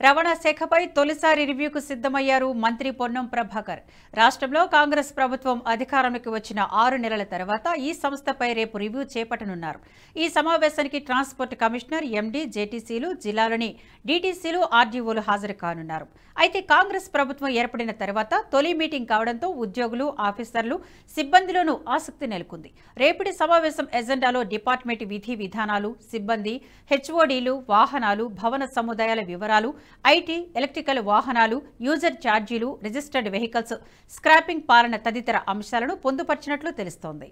రవాణా శాఖపై తొలిసారి రివ్యూకు సిద్ధమయ్యారు మంత్రి పొన్నం ప్రభాకర్. రాష్ట్రంలో కాంగ్రెస్ ప్రభుత్వం అధికారంలోకి వచ్చిన 6 నెలల తర్వాత ఈ సంస్థపై రేపు రివ్యూ చేపట్టనున్నారు. ఈ సమావేశానికి ట్రాన్స్పోర్ట్ కమిషనర్, ఎండీ, జేటీసీలు, జిల్లాలోని డీటీసీలు, ఆర్డీఓలు హాజరు కానున్నారు. అయితే కాంగ్రెస్ ప్రభుత్వం ఏర్పడిన తర్వాత తొలి మీటింగ్ కావడంతో ఉద్యోగులు, ఆఫీసర్లు, సిబ్బందిలోనూ ఆసక్తి నెలకొంది. రేపటి సమావేశం ఎజెండాలో డిపార్ట్మెంట్ విధి విధానాలు, సిబ్బంది, హెచ్ఓడీలు, వాహనాలు, భవన సముదాయాల వివరాలు, ఐటీ, ఎలక్ట్రికల్ వాహనాలు, యూజర్ ఛార్జీలు, రిజిస్టర్డ్ వెహికల్స్ స్క్రాపింగ్ పాలన తదితర అంశాలను పొందుపర్చినట్లు తెలుస్తోంది.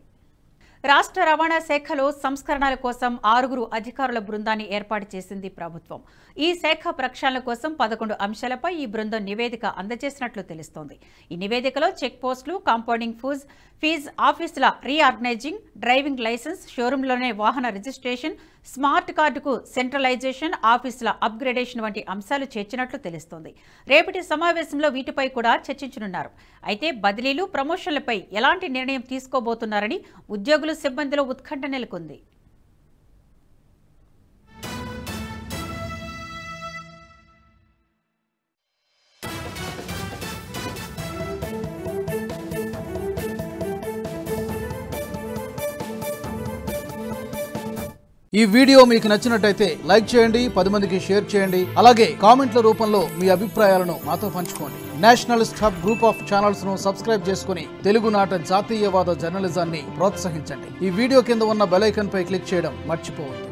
రాష్ట్ర రవాణా శాఖలో సంస్కరణల కోసం 6 అధికారుల బృందాన్ని ఏర్పాటు చేసింది ప్రభుత్వం. ఈ శాఖ ప్రక్షాళన కోసం 11 అంశాలపై ఈ బృందం నివేదిక అందజేసినట్లు తెలుస్తోంది. ఈ నివేదికలో చెక్ పోస్టులు, కాంపౌండింగ్ ఫీజ్, ఆఫీసుల రీఆర్గనైజింగ్, డ్రైవింగ్ లైసెన్స్, షోరూంలోనే వాహన రిజిస్ట్రేషన్, స్మార్ట్ కార్డుకు సెంట్రలైజేషన్, ఆఫీసుల అప్గ్రేడేషన్ వంటి అంశాలు చేర్చినట్లు తెలుస్తోంది. రేపటి సమావేశంలో వీటిపై కూడా చర్చించనున్నారు. అయితే బదిలీలు, ప్రమోషన్లపై ఎలాంటి నిర్ణయం తీసుకోబోతున్నారని ఉద్యోగులు, సిబ్బందిలో ఉత్కంఠ నెలకొంది. ఈ వీడియో మీకు నచ్చినట్టయితే లైక్ చేయండి, 10 మందికి షేర్ చేయండి. అలాగే కామెంట్ల రూపంలో మీ అభిప్రాయాలను మాతో పంచుకోండి. Nationalist hub group of channels ను సబ్స్క్రైబ్ చేసుకుని తెలుగునాట జాతీయవాద జర్నలిజాన్ని ప్రోత్సహించండి. ఈ వీడియో కింద ఉన్న బెల్ ఐకాన్ పై క్లిక్ చేయడం మర్చిపోవద్దు.